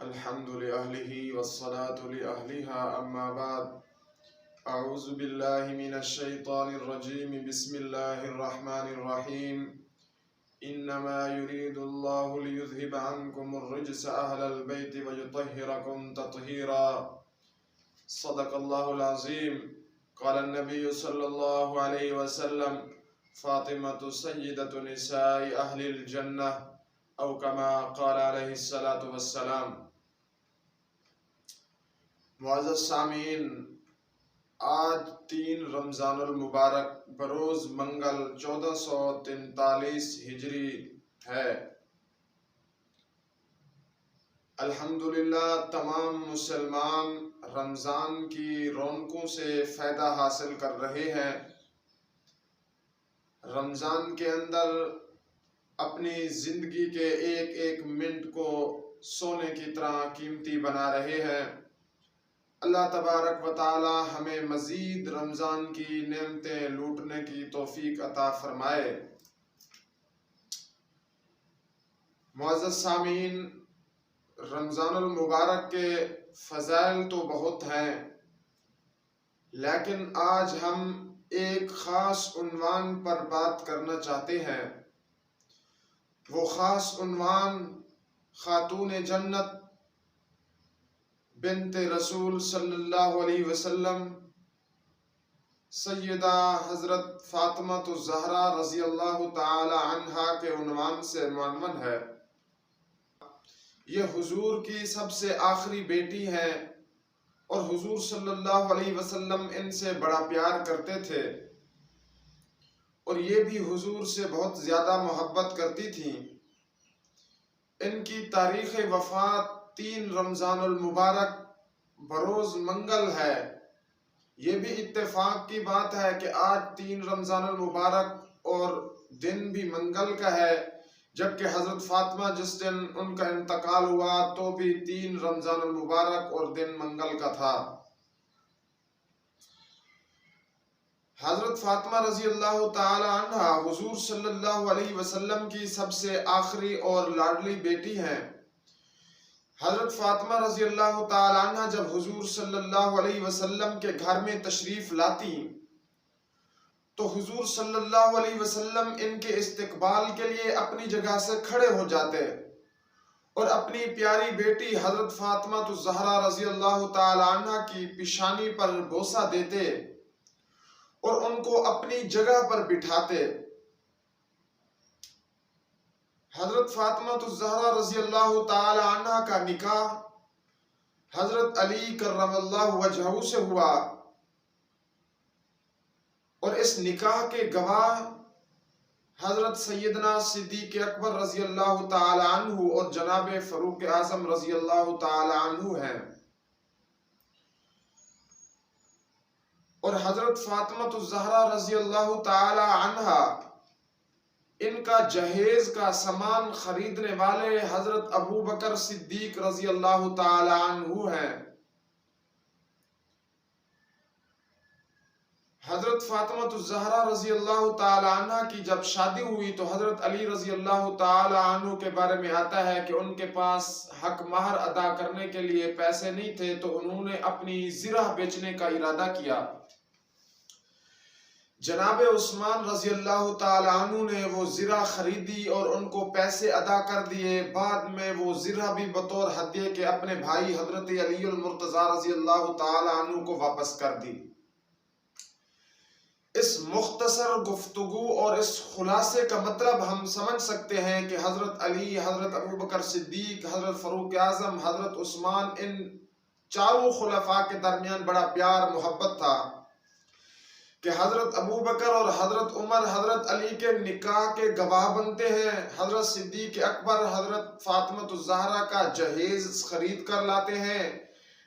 الحمد لأهله والصلاة لأهلها أما بعد أعوذ بالله من الشيطان الرجيم بسم الله الرحمن الرحيم إنما يريد الله ليذهب عنكم الرجس أهل البيت ويطهركم تطهيرا صدق الله العظيم. قال النبي صلى الله عليه وسلم فاطمة سيدة نساء أهل الجنة او کما قال علیہ الصلاۃ والسلام. معزز سامعین، آج 3 رمضان المبارک بروز منگل 1443 ہجری ہے. الحمدللہ تمام مسلمان رمضان کی رونقوں سے فائدہ حاصل کر رہے ہیں. رمضان کے اندر اپنی زندگی کے ایک ایک منٹ کو سونے کی طرح قیمتی بنا رہے ہیں. اللہ تبارک و تعالی ہمیں مزید رمضان کی نعمتیں لوٹنے کی توفیق عطا فرمائے. معزز سامعین، رمضان المبارک کے فضائل تو بہت ہیں، لیکن آج ہم ایک خاص عنوان پر بات کرنا چاہتے ہیں. وہ خاص عنوان خاتون جنت بنت رسول صلی اللہ علیہ وسلم سیدہ حضرت فاطمہ الزہرا رضی اللہ تعالی عنہا کے عنوان سے معنون ہے. یہ حضور کی سب سے آخری بیٹی ہیں اور حضور صلی اللہ علیہ وسلم ان سے بڑا پیار کرتے تھے اور یہ بھی حضور سے بہت زیادہ محبت کرتی تھیں. ان کی تاریخ وفات 3 رمضان المبارک بروز منگل ہے. یہ بھی اتفاق کی بات ہے کہ آج 3 رمضان المبارک اور دن بھی منگل کا ہے، جبکہ حضرت فاطمہ جس دن ان کا انتقال ہوا تو بھی 3 رمضان المبارک اور دن منگل کا تھا. حضرت فاطمہ رضی اللہ تعالی عنہ حضور صلی اللہ علیہ وسلم کی سب سے آخری اور لاڈلی بیٹی ہیں. حضرت فاطمہ رضی اللہ تعالی عنہ جب حضور صلی اللہ علیہ وسلم کے گھر میں تشریف لاتی تو حضور صلی اللہ علیہ وسلم ان کے استقبال کے لیے اپنی جگہ سے کھڑے ہو جاتے اور اپنی پیاری بیٹی حضرت فاطمہ الزہرا رضی اللہ تعالی عنہ کی پیشانی پر بوسہ دیتے اور ان کو اپنی جگہ پر بٹھاتے. حضرت فاطمہ الزہرا رضی اللہ تعالی عنہ کا نکاح حضرت علی کرم اللہ وجہہ سے ہوا اور اس نکاح کے گواہ حضرت سیدنا صدیق اکبر رضی اللہ تعالی عنہ اور جناب فاروق اعظم رضی اللہ تعالی عنہ ہیں. اور حضرت فاطمہ الزہرا رضی اللہ تعالی عنہ ان کا جہیز کا سامان خریدنے والے حضرت ابو بکر صدیق رضی اللہ تعالی عنہ ہیں. حضرت فاطمہ الزہرا رضی اللہ تعالی عنہ کی جب شادی ہوئی تو حضرت علی رضی اللہ تعالی عنہ کے بارے میں آتا ہے کہ ان کے پاس حق مہر ادا کرنے کے لیے پیسے نہیں تھے تو انہوں نے اپنی زرہ بیچنے کا ارادہ کیا. جناب عثمان رضی اللہ تعالی عنہ نے وہ زرہ خریدی اور ان کو پیسے ادا کر دیے. بعد میں وہ زرہ بھی بطور ہدیے کے اپنے بھائی حضرت علی المرتضی رضی اللہ تعالی عنہ کو واپس کر دی. اس مختصر گفتگو اور اس خلاصے کا مطلب ہم سمجھ سکتے ہیں کہ حضرت علی، حضرت ابو بکر صدیق، حضرت فاروق اعظم، حضرت عثمان، ان چاروں خلفاء کے درمیان بڑا پیار محبت تھا کہ حضرت ابو بکر اور حضرت عمر حضرت علی کے نکاح کے گواہ بنتے ہیں. حضرت صدیق اکبر حضرت فاطمہ الزہرا کا جہیز خرید کر لاتے ہیں.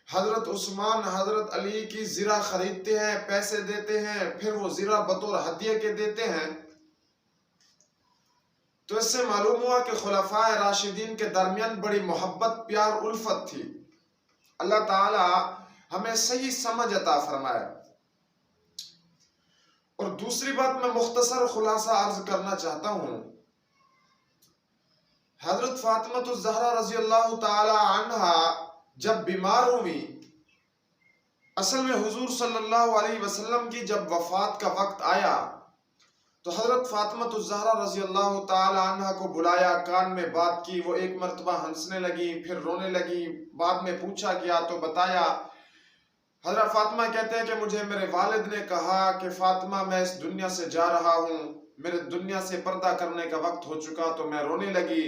حضرت عثمان حضرت علی کی زرہ خریدتے ہیں، پیسے دیتے ہیں، پھر وہ زرہ بطور ہدیے کے دیتے ہیں. تو اس سے معلوم ہوا کہ خلفاء راشدین کے درمیان بڑی محبت، پیار، الفت تھی. اللہ تعالی ہمیں صحیح سمجھ عطا فرمائے. اور دوسری بات میں مختصر خلاصہ عرض کرنا چاہتا ہوں. حضرت فاطمہ الزہرا رضی اللہ تعالی عنہا جب بیمار ہوئی، اصل میں حضور صلی اللہ علیہ وسلم کی جب وفات کا وقت آیا تو حضرت فاطمہ الزہرا رضی اللہ تعالی عنہ کو بلایا، کان میں بات کی، وہ ایک مرتبہ ہنسنے لگی، پھر رونے لگی، بعد میں پوچھا گیا تو بتایا۔ حضرت فاطمہ کہتے ہیں کہ مجھے میرے والد نے کہا کہ فاطمہ میں اس دنیا سے جا رہا ہوں، میرے دنیا سے پردہ کرنے کا وقت ہو چکا، تو میں رونے لگی۔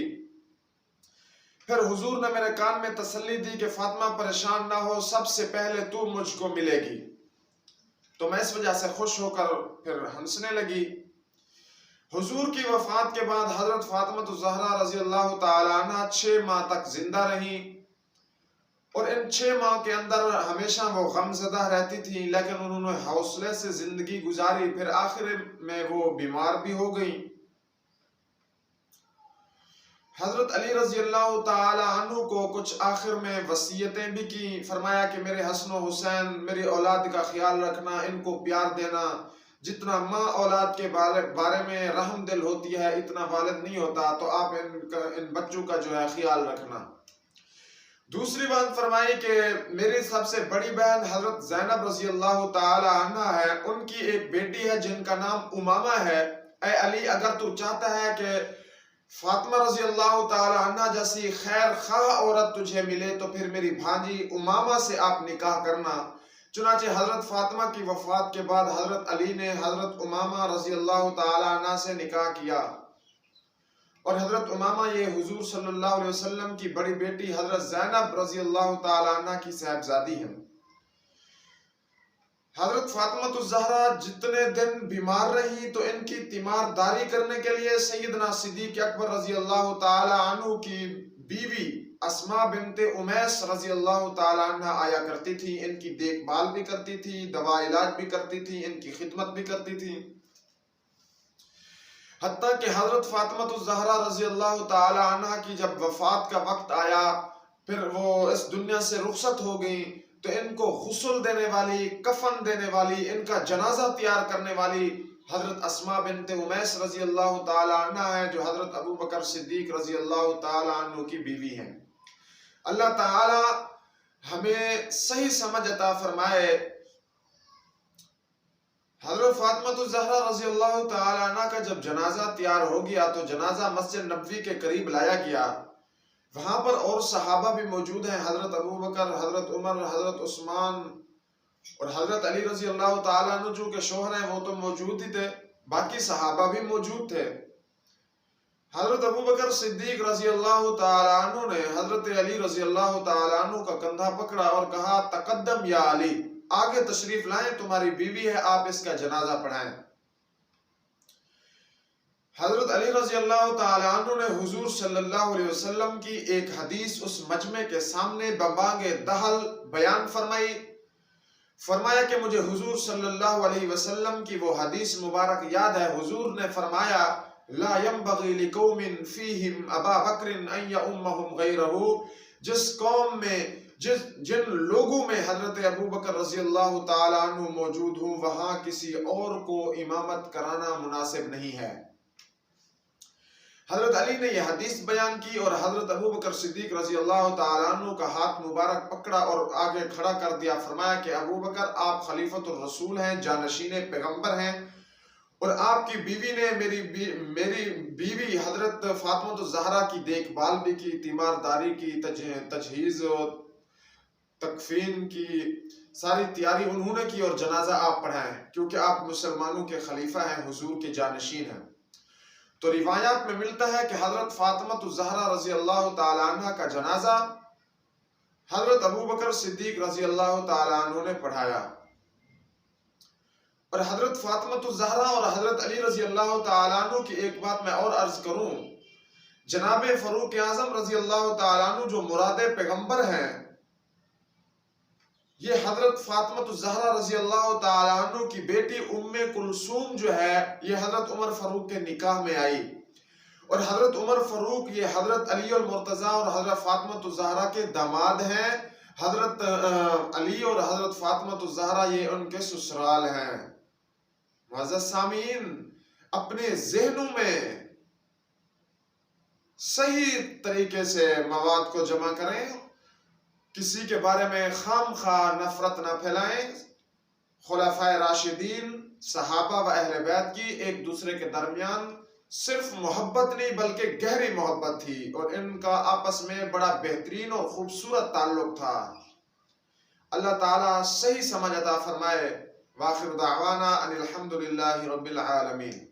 پھر حضور نے میرے کان میں تسلی دی کہ فاطمہ پریشان نہ ہو، سب سے پہلے تو مجھ کو ملے گی، تو میں اس وجہ سے خوش ہو کر پھر ہنسنے لگی۔ حضور کی وفات کے بعد حضرت فاطمہ الزہرا رضی اللہ تعالی عنہ 6 ماہ تک زندہ رہیں، اور ان 6 ماہ کے اندر ہمیشہ وہ غم زدہ رہتی تھی، لیکن انہوں نے حوصلے سے زندگی گزاری، پھر آخر میں وہ بیمار بھی ہو گئیں۔ حضرت علی رضی اللہ تعالی عنہ کو کچھ آخر میں وصیتیں بھی کی، فرمایا کہ میرے حسن و حسین، میری اولاد کا خیال رکھنا، ان کو پیار دینا، جتنا ماں اولاد کے بارے میں رحم دل ہوتی ہے اتنا والد نہیں ہوتا، تو آپ ان بچوں کا جو ہے خیال رکھنا۔ دوسری بات فرمائی کہ میری سب سے بڑی بہن حضرت زینب رضی اللہ تعالی عنہ ہے، ان کی ایک بیٹی ہے جن کا نام امامہ ہے، اے علی اگر تو چاہتا ہے کہ فاطمہ رضی اللہ تعالی عنہ جیسی خیر خواہ عورت تجھے ملے تو پھر میری بھانجی امامہ سے آپ نکاح کرنا۔ چنانچہ حضرت فاطمہ کی وفات کے بعد حضرت علی نے حضرت امامہ رضی اللہ تعالی عنہ سے نکاح کیا، اور حضرت امامہ یہ حضور صلی اللہ علیہ وسلم کی بڑی بیٹی حضرت زینب رضی اللہ تعالی عنہ کی صاحبزادی ہیں۔ حضرت فاطمہ الزہرا جتنے دن بیمار رہی تو ان کی تیمارداری کرنے کے لیے سیدنا صدیق اکبر رضی اللہ تعالی عنہ کی بیوی اسماء بنت امیس رضی اللہ تعالی عنہ آیا کرتی تھی، ان کی دیکھ بھال بھی کرتی تھی، دوا علاج بھی کرتی تھی، ان کی خدمت بھی کرتی تھی۔ حتیٰ کہ حضرت فاطمہ الزہرا رضی اللہ تعالی عنہ کی جب وفات کا وقت آیا، پھر وہ اس دنیا سے رخصت ہو گئیں، تو ان کو غسل دینے والی، کفن دینے والی، ان کا جنازہ تیار کرنے والی حضرت اسماء بنت امیس رضی اللہ تعالی عنہ ہے، جو حضرت ابو بکر صدیق رضی اللہ تعالی عنہ کی بیوی ہیں۔ اللہ تعالی ہمیں صحیح سمجھ عطا فرمائے۔ حضرت فاطمہ الزہرا رضی اللہ تعالی عنہ کا جب جنازہ تیار ہو گیا تو جنازہ مسجد نبوی کے قریب لایا گیا، وہاں پر اور صحابہ بھی موجود ہیں، حضرت ابو بکر، حضرت عمر، حضرت عثمان اور حضرت علی رضی اللہ تعالیٰ عنہ جو کہ شوہر ہیں وہ تو موجود ہی تھے، باقی صحابہ بھی موجود تھے۔ حضرت ابو بکر صدیق رضی اللہ تعالیٰ عنہ نے حضرت علی رضی اللہ تعالیٰ عنہ کا کندھا پکڑا اور کہا تقدم یا علی، آگے تشریف لائیں، تمہاری بیوی ہے، آپ اس کا جنازہ پڑھائیں۔ حضرت علی رضی اللہ تعالی عنہ نے حضور صلی اللہ علیہ وسلم کی ایک حدیث اس مجمع کے سامنے ببانگ دہل بیان فرمائی، فرمایا کہ مجھے حضور صلی اللہ علیہ وسلم کی وہ حدیث مبارک یاد ہے۔ حضور نے فرمایا لا ينبغي لقوم فيهم ابا بکر ان يؤمهم غيره، جس قوم میں جن لوگوں میں حضرت ابو بکر رضی اللہ تعالی عنہ موجود ہوں وہاں کسی اور کو امامت کرانا مناسب نہیں ہے۔ حضرت علی نے یہ حدیث بیان کی اور حضرت ابو بکر صدیق رضی اللہ تعالیٰ عنہ کا ہاتھ مبارک پکڑا اور آگے کھڑا کر دیا، فرمایا کہ ابو بکر آپ خلیفۃ الرسول ہیں، جانشین پیغمبر ہیں، اور آپ کی بیوی نے میری بیوی حضرت فاطمہ الزہرا کی دیکھ بھال بھی کی، تیمارداری کی، تجہیز و تکفین کی ساری تیاری انہوں نے کی، اور جنازہ آپ پڑھائیں کیونکہ آپ مسلمانوں کے خلیفہ ہیں، حضور کے جانشین ہیں۔ تو روایات میں ملتا ہے کہ حضرت فاطمہ الزہرا رضی اللہ تعالی عنہ کا جنازہ حضرت ابو بکر صدیق رضی اللہ تعالی عنہ نے پڑھایا، اور حضرت فاطمہ الزہرا اور حضرت علی رضی اللہ تعالی عنہ کی ایک بات میں اور عرض کروں، جناب فاروق اعظم رضی اللہ تعالی عنہ جو مراد پیغمبر ہیں، یہ حضرت فاطمہ الزہرا رضی اللہ تعالی عنہ کی بیٹی ام کلثوم جو ہے یہ حضرت عمر فاروق کے نکاح میں آئی، اور حضرت عمر فاروق یہ حضرت علی المرتضیٰ اور حضرت فاطمہ الزہرا کے داماد ہیں۔ حضرت علی اور حضرت فاطمہ الزہرا یہ ان کے سسرال ہیں۔ معزز سامعین، اپنے ذہنوں میں صحیح طریقے سے مواد کو جمع کریں، کسی کے بارے میں خام خواہ نفرت نہ پھیلائیں۔ خلفائے راشدین، صحابہ و اہل بیت کی ایک دوسرے کے درمیان صرف محبت نہیں بلکہ گہری محبت تھی، اور ان کا آپس میں بڑا بہترین اور خوبصورت تعلق تھا۔ اللہ تعالیٰ صحیح سمجھ عطا فرمائے۔ وآخر دعوانا ان الحمد للہ رب العالمین۔